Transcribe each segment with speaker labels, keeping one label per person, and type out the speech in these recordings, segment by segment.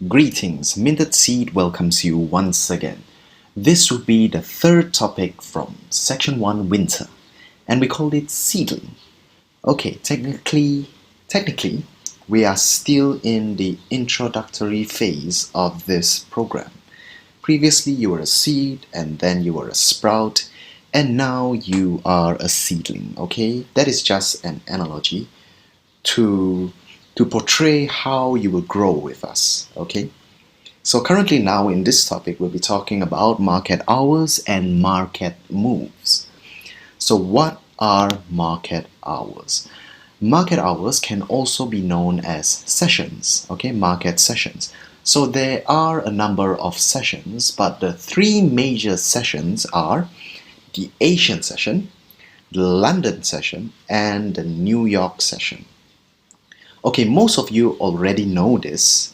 Speaker 1: Greetings, Minted Seed welcomes you once again. This will be the third topic from Section 1 Winter, and we call it seedling. Okay, technically, we are still in the introductory phase of this program. Previously, you were a seed, and then you were a sprout, and now you are a seedling, okay? That is just an analogy to portray how you will grow with us, okay? So currently now in this topic, we'll be talking about market hours and market moves. So what are market hours? Market hours can also be known as sessions, okay? Market sessions. So there are a number of sessions, but the three major sessions are the Asian session, the London session, and the New York session. Okay, most of you already know this,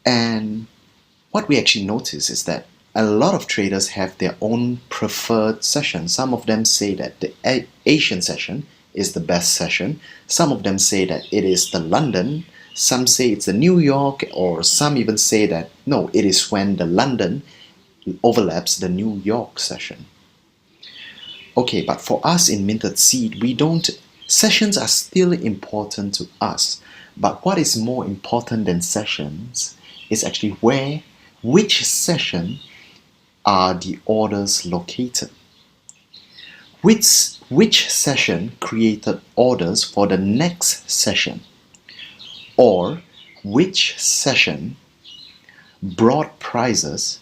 Speaker 1: and what we actually notice is that a lot of traders have their own preferred session. Some of them say that the Asian session is the best session. Some of them say that it is the London. Some say it's the New York, or some even say that no, it is when the London overlaps the New York session. Okay, but for us in Minted Seed, sessions are still important to us, but what is more important than sessions is actually which session are the orders located. Which session created orders for the next session, or which session brought prices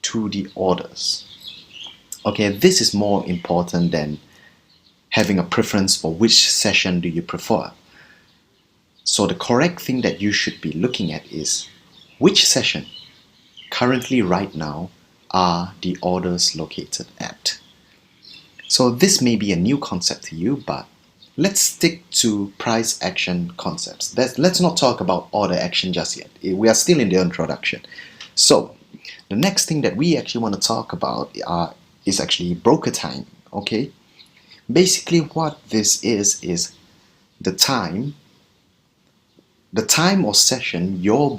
Speaker 1: to the orders. Okay, this is more important than having a preference for which session do you prefer. So the correct thing that you should be looking at is which session currently right now are the orders located at. So this may be a new concept to you, but let's stick to price action concepts. Let's not talk about order action just yet. We are still in the introduction. So the next thing that we actually want to talk about is actually broker time, okay? Basically what this is the time or session your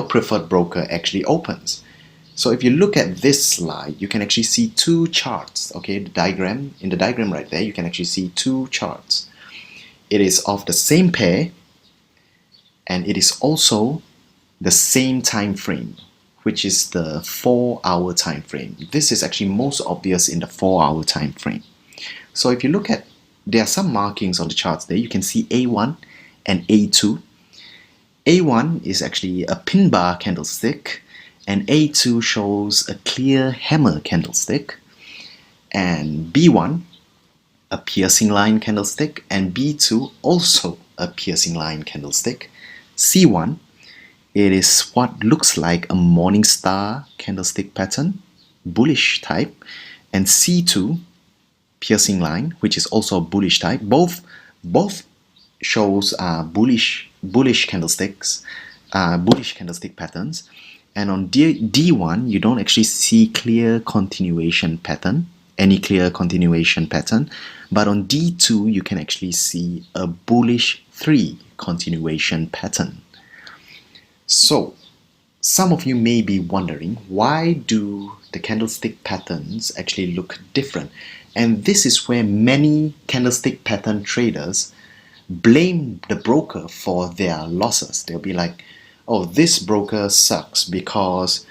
Speaker 1: preferred broker actually opens. So if you look at this slide, you can actually see two charts, okay? In the diagram right there, you can actually see two charts. It is of the same pair, and it is also the same time frame, which is the 4-hour time frame. This is actually most obvious in the 4-hour time frame. So if you look at, there are some markings on the charts there. You can see A1 and A2. A1 is actually a pin bar candlestick, and A2 shows a clear hammer candlestick, and B1 a piercing line candlestick, and B2 also a piercing line candlestick. C1, it is what looks like a morning star candlestick pattern, bullish type, and C2 piercing line, which is also a bullish type. Both shows bullish candlesticks, bullish candlestick patterns. And on D1, you don't actually see any clear continuation pattern. But on D2, you can actually see a bullish 3 continuation pattern. So some of you may be wondering, why do the candlestick patterns actually look different? And this is where many candlestick pattern traders blame the broker for their losses. They'll be like, oh, this broker sucks because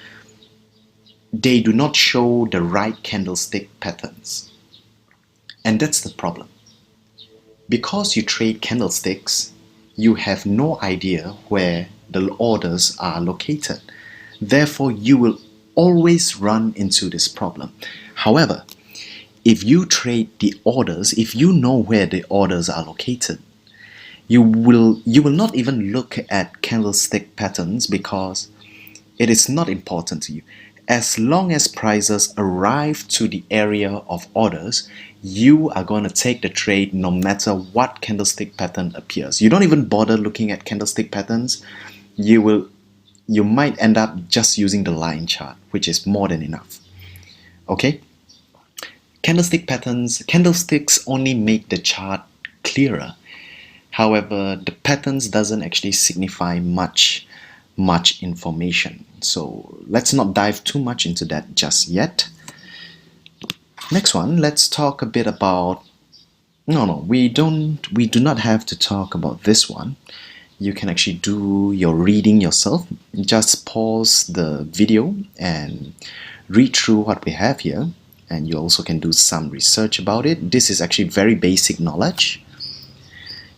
Speaker 1: they do not show the right candlestick patterns. And that's the problem. Because you trade candlesticks, you have no idea where the orders are located. Therefore, you will always run into this problem. However, if you trade the orders, if you know where the orders are located, you will not even look at candlestick patterns because it is not important to you. As long as prices arrive to the area of orders, you are going to take the trade no matter what candlestick pattern appears. You don't even bother looking at candlestick patterns. You might end up just using the line chart, which is more than enough. Okay? Candlesticks only make the chart clearer. However, the patterns doesn't actually signify much much information. So let's not dive too much into that just yet. Next one, let's talk a bit about we do not have to talk about this one. You can actually do your reading yourself. Just pause the video and read through what we have here, and you also can do some research about it. This is actually very basic knowledge.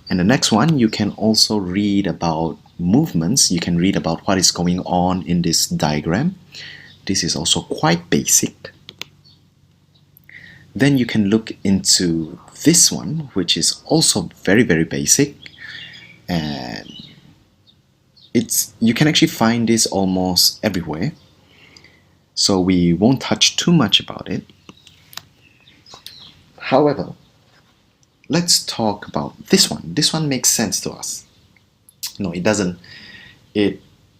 Speaker 1: And the next one, you can also read about movements. You can read about what is going on in this diagram. This is also quite basic. Then you can look into this one, which is also very, very basic. And you can actually find this almost everywhere. So we won't touch too much about it. However, let's talk about this one. This one makes sense to us. No, it doesn't.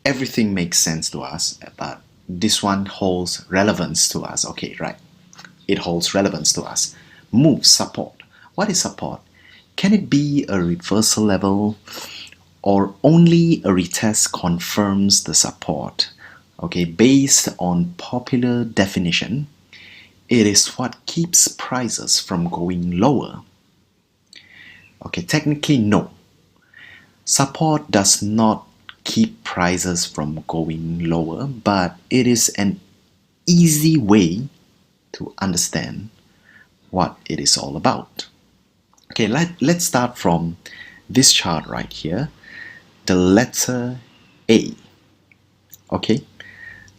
Speaker 1: Everything makes sense to us, but this one holds relevance to us. Okay, right. It holds relevance to us. Move, support. What is support? Can it be a reversal level, or only a retest confirms the support? Okay, based on popular definition, it is what keeps prices from going lower. Okay, technically no. Support does not keep prices from going lower, but it is an easy way to understand what it is all about. Okay, let's start from this chart right here, the letter A. Okay,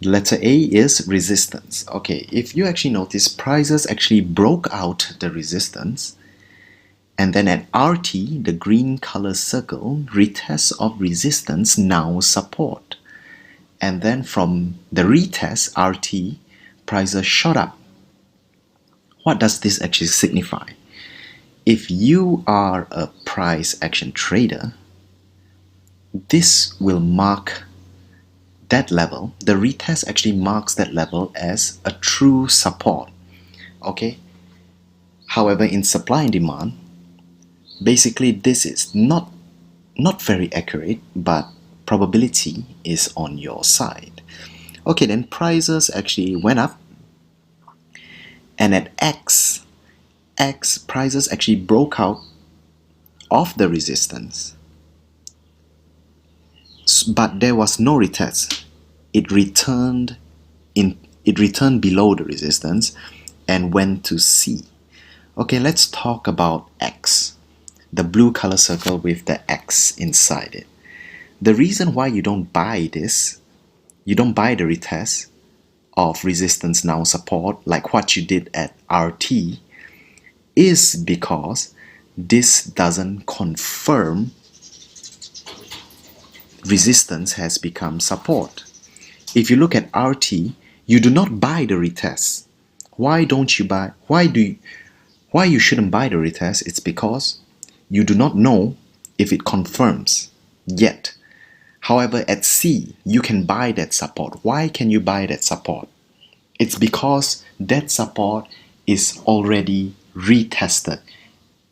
Speaker 1: the letter A is resistance. Okay, if you actually notice, prices actually broke out the resistance, and then at RT, the green color circle, retest of resistance, now support. And then from the retest, RT, prices shot up. What does this actually signify? If you are a price action trader, this will mark that level. The retest actually marks that level as a true support. Okay. However, in supply and demand, basically this is not very accurate, but probability is on your side. Okay, then prices actually went up, and at X, prices actually broke out of the resistance, but there was no retest. It returned below the resistance and went to C. Okay, let's talk about X, the blue color circle with the X inside it. The reason why you don't buy this, you don't buy the retest of resistance now support like what you did at RT, is because this doesn't confirm resistance has become support. If you look at RT, you do not buy the retest. Why don't you buy? Why you shouldn't buy the retest? It's because you do not know if it confirms yet. However, at C, you can buy that support. Why can you buy that support? It's because that support is already retested.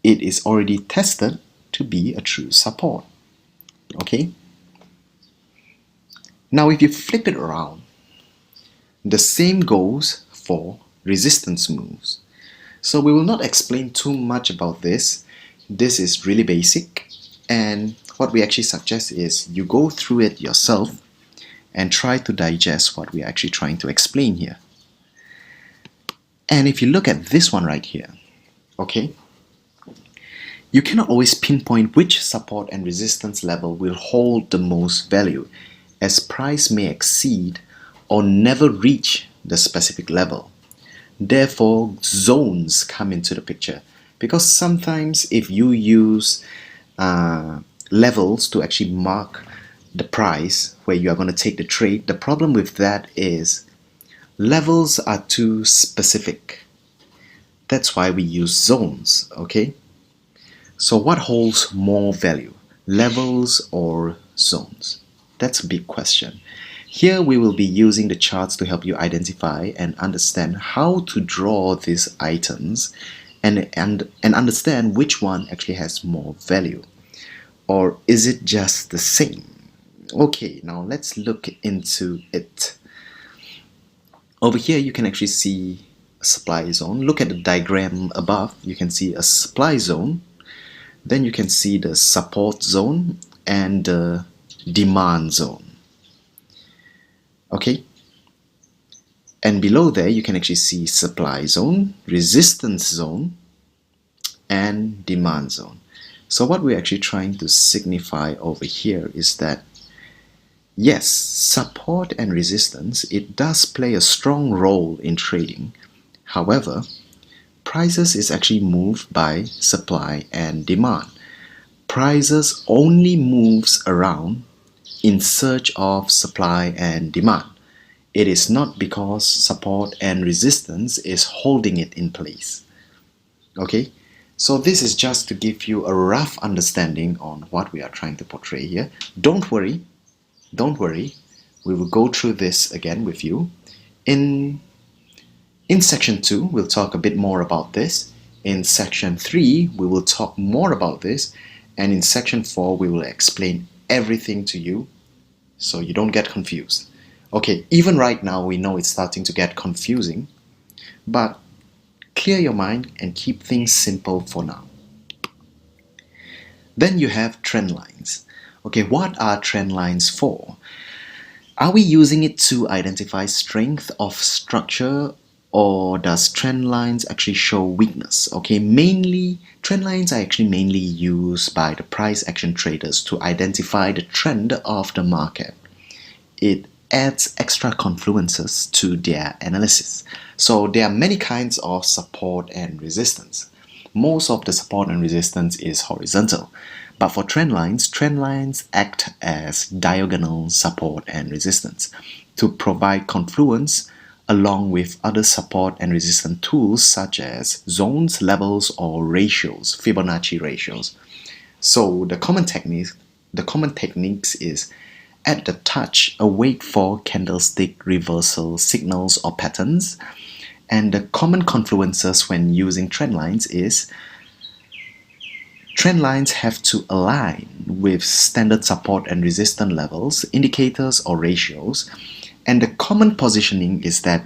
Speaker 1: It is already tested to be a true support. Okay? Now, if you flip it around, the same goes for resistance moves. So we will not explain too much about this. This is really basic, and what we actually suggest is you go through it yourself and try to digest what we're actually trying to explain here. And if you look at this one right here, okay, you cannot always pinpoint which support and resistance level will hold the most value, as price may exceed or never reach the specific level. Therefore, zones come into the picture, because sometimes if you use levels to actually mark the price where you are going to take the trade, the problem with that is levels are too specific. That's why we use zones, okay? So what holds more value, levels or zones? That's a big question. Here we will be using the charts to help you identify and understand how to draw these items and understand which one actually has more value. Or is it just the same? Okay, now let's look into it. Over here you can actually see a supply zone. Look at the diagram above. You can see a supply zone. Then you can see the support zone and the demand zone. Okay, and below there you can actually see supply zone, resistance zone, and demand zone. So what we're actually trying to signify over here is that yes, support and resistance, it does play a strong role in trading. However, prices is actually moved by supply and demand. Prices only moves around in search of supply and demand. It is not because support and resistance is holding it in place. Okay, so this is just to give you a rough understanding on what we are trying to portray here. Don't worry, we will go through this again with you. In section 2, we'll talk a bit more about this. In section 3, we will talk more about this. And in section 4, we will explain everything to you so you don't get confused. Okay, even right now, we know it's starting to get confusing, but clear your mind and keep things simple for now. Then you have trend lines. Okay, what are trend lines for? Are we using it to identify strength of structure, or does trend lines actually show weakness? Okay, trend lines are actually mainly used by the price action traders to identify the trend of the market. It adds extra confluences to their analysis. So there are many kinds of support and resistance. Most of the support and resistance is horizontal. But for trend lines act as diagonal support and resistance to provide confluence along with other support and resistance tools such as zones, levels, or ratios, Fibonacci ratios. So the common techniques is at the touch, await for candlestick reversal signals or patterns. And the common confluences when using trend lines is trend lines have to align with standard support and resistance levels, indicators, or ratios. And the common positioning is that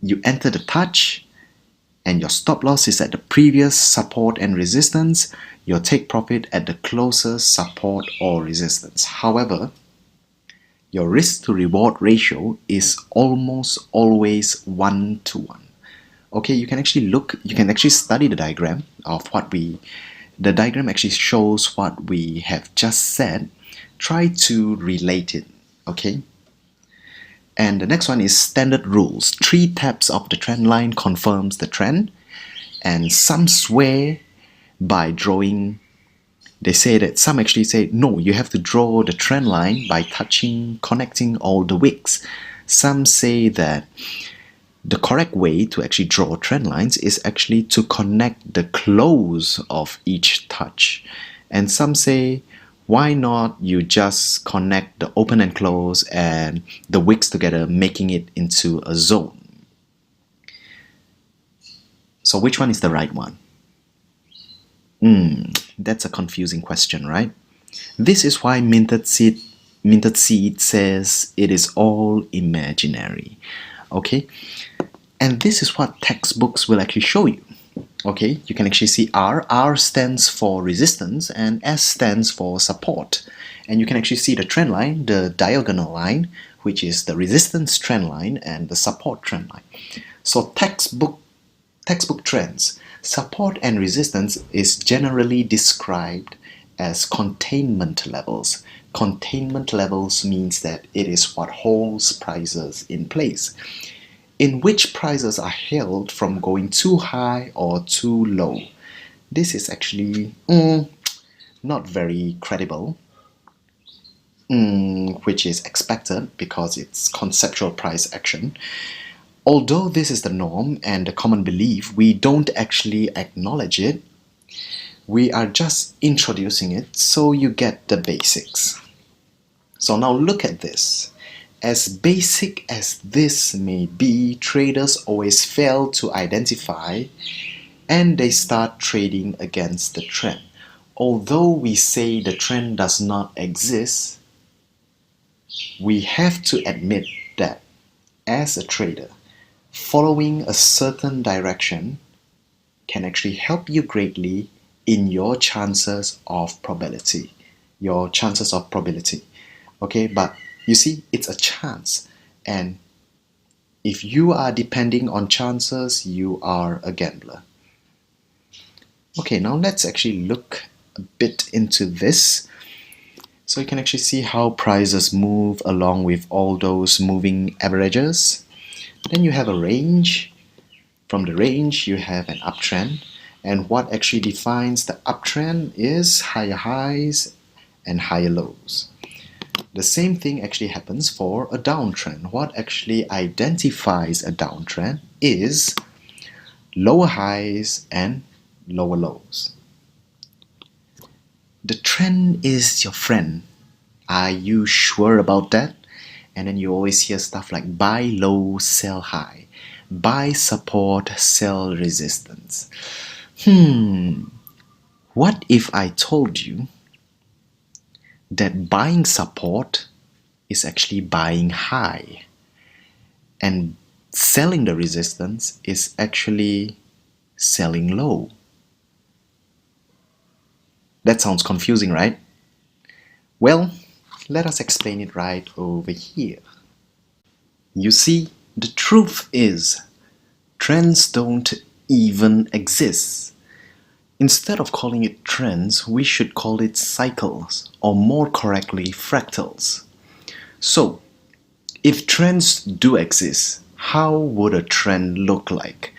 Speaker 1: you enter the touch and your stop loss is at the previous support and resistance, your take profit at the closest support or resistance. However, your risk to reward ratio is almost always 1-to-1. Okay, you can actually study the diagram of the diagram actually shows what we have just said. Try to relate it, okay? And the next one is standard rules. 3 taps of the trend line confirms the trend, and some swear by drawing. They say that some actually say, no, you have to draw the trend line by connecting all the wicks. Some say that the correct way to actually draw trend lines is actually to connect the close of each touch. And some say, why not you just connect the open and close and the wicks together, making it into a zone? So which one is the right one? That's a confusing question, right? This is why Mintedseeds says it is all imaginary. Okay? And this is what textbooks will actually show you. Okay, you can actually see R. R stands for resistance and S stands for support. And you can actually see the trend line, the diagonal line, which is the resistance trend line and the support trend line. So textbook trends, support and resistance is generally described as containment levels. Containment levels means that it is what holds prices in place, in which prices are held from going too high or too low. This is actually not very credible, which is expected because it's conceptual price action. Although this is the norm and the common belief, we don't actually acknowledge it. We are just introducing it so you get the basics. So now look at this. As basic as this may be, traders always fail to identify and they start trading against the trend. although we say the trend does not exist, we have to admit that as a trader, following a certain direction can actually help you greatly in your chances of probability. Okay, but you see, it's a chance, and if you are depending on chances, you are a gambler. Okay, now let's actually look a bit into this. So you can actually see how prices move along with all those moving averages. Then you have a range. From the range, you have an uptrend. And what actually defines the uptrend is higher highs and higher lows. The same thing actually happens for a downtrend. What actually identifies a downtrend is lower highs and lower lows. The trend is your friend. Are you sure about that? And then you always hear stuff like buy low, sell high. Buy support, sell resistance. What if I told you that buying support is actually buying high and selling the resistance is actually selling low? That sounds confusing, right? Well, let us explain it right over here. You see, the truth is, trends don't even exist. Instead of calling it trends, we should call it cycles, or more correctly, fractals. So, if trends do exist, how would a trend look like?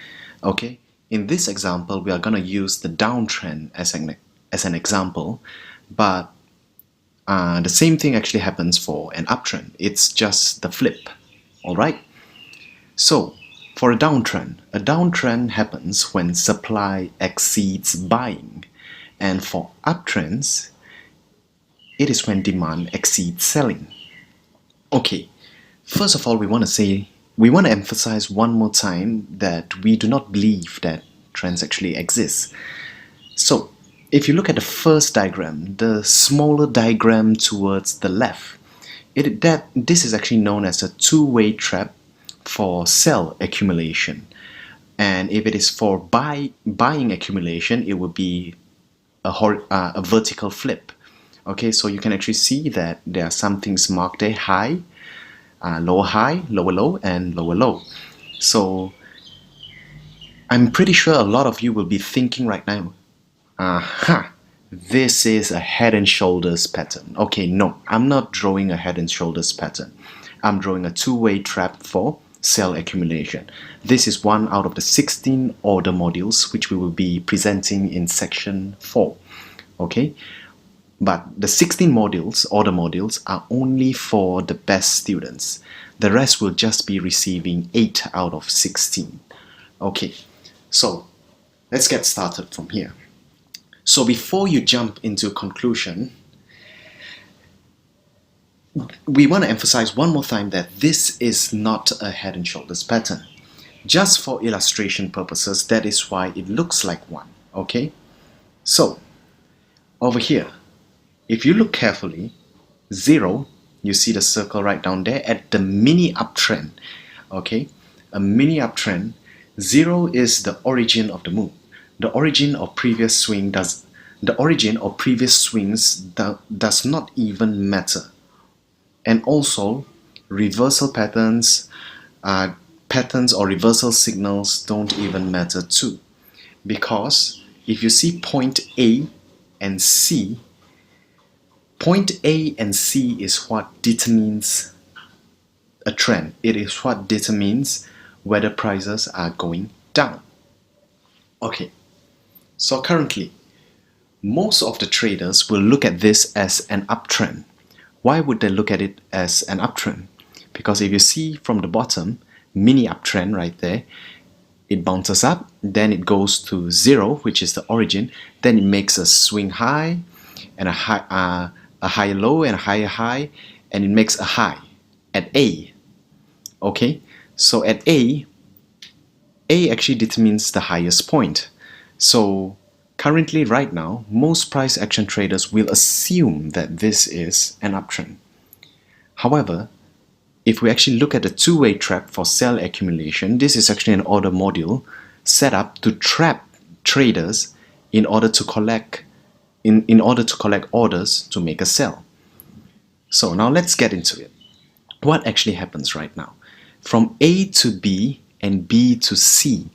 Speaker 1: Okay, in this example, we are going to use the downtrend as an example, but the same thing actually happens for an uptrend. It's just the flip, alright? So, for a downtrend happens when supply exceeds buying. And for uptrends, it is when demand exceeds selling. Okay, first of all, we want to emphasize one more time that we do not believe that trends actually exist. So, if you look at the first diagram, the smaller diagram towards the left, this is actually known as a two-way trap for sell accumulation. And if it is for buying accumulation, it would be a vertical flip. Okay, so you can actually see that there are some things marked there: high, lower low, and lower low. So I'm pretty sure a lot of you will be thinking right now, this is a head and shoulders pattern. Okay, no, I'm not drawing a head and shoulders pattern. I'm drawing a two-way trap for sell accumulation. This is one out of the 16 order modules which we will be presenting in section 4. Okay, but the 16 order modules are only for the best students. The rest will just be receiving 8 out of 16. Okay, so let's get started from here. So before you jump into conclusion, we want to emphasize one more time that this is not a head and shoulders pattern. Just for illustration purposes, that is why it looks like one. Okay? So, over here, if you look carefully, 0, you see the circle right down there at the mini uptrend. Okay? A mini uptrend, 0 is the origin of the move. The origin of previous swings does not even matter. And also, reversal patterns or reversal signals don't even matter too. Because if you see point A and C, point A and C is what determines a trend. It is what determines whether prices are going down. Okay, so currently, most of the traders will look at this as an uptrend. Why would they look at it as an uptrend? Because if you see from the bottom, mini uptrend right there, it bounces up, then it goes to 0, which is the origin, then it makes a swing high, and a higher low, and a higher high, and it makes a high at A. Okay, so at A actually determines the highest point. So Currently, right now, most price action traders will assume that this is an uptrend. However, if we actually look at the two-way trap for sell accumulation, this is actually an order module set up to trap traders in order to collect orders to make a sell. So now let's get into it. What actually happens right now? From A to B and B to C,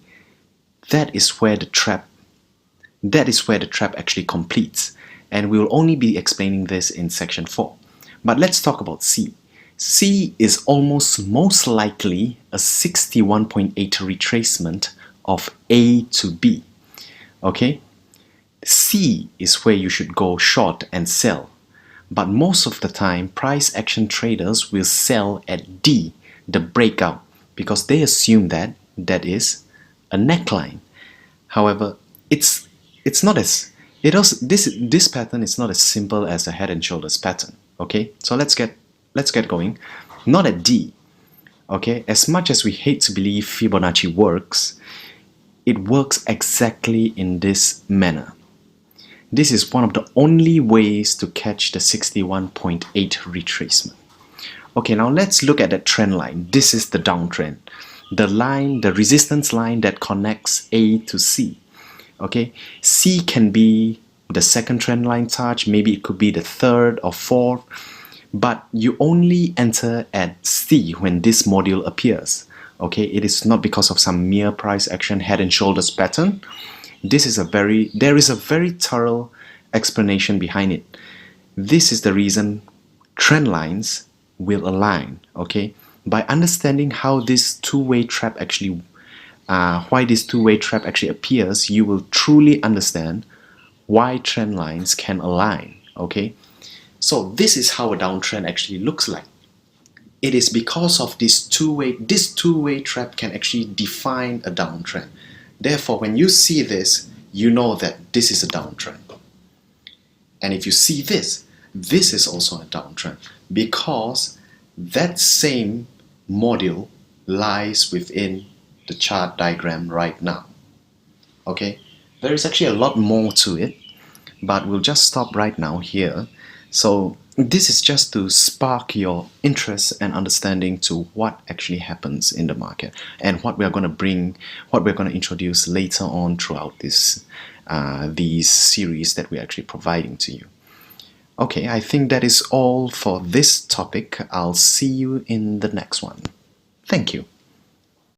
Speaker 1: that is where the trap actually completes, and we will only be explaining this in section 4. But let's talk about C. C is most likely a 61.8 retracement of A to B. Okay? C is where you should go short and sell. But most of the time, price action traders will sell at D, the breakout, because they assume that that is a neckline. However, this pattern is not as simple as a head and shoulders pattern. Okay, so let's get going. Not at D. Okay, as much as we hate to believe Fibonacci works, it works exactly in this manner. This is one of the only ways to catch the 61.8 retracement. Okay, now let's look at that trend line. This is the downtrend. The resistance line that connects A to C. Okay, C can be the second trend line touch, maybe it could be the third or fourth, but you only enter at C when this module appears. Okay, it is not because of some mere price action head and shoulders pattern. There is a very thorough explanation behind it. This is the reason trend lines will align. Okay, by understanding how this two-way trap actually why this two-way trap actually appears, you will truly understand why trend lines can align. Okay, so this is how a downtrend actually looks like. It is because of this two-way trap can actually define a downtrend. Therefore, when you see this, you know that this is a downtrend. And if you see this is also a downtrend, because that same module lies within the chart diagram right now. Okay, there is actually a lot more to it, but we'll just stop right now here. So this is just to spark your interest and understanding to what actually happens in the market and what we're going to introduce later on throughout these series that we're actually providing to you. Okay, I think that is all for this topic. I'll see you in the next one. Thank you.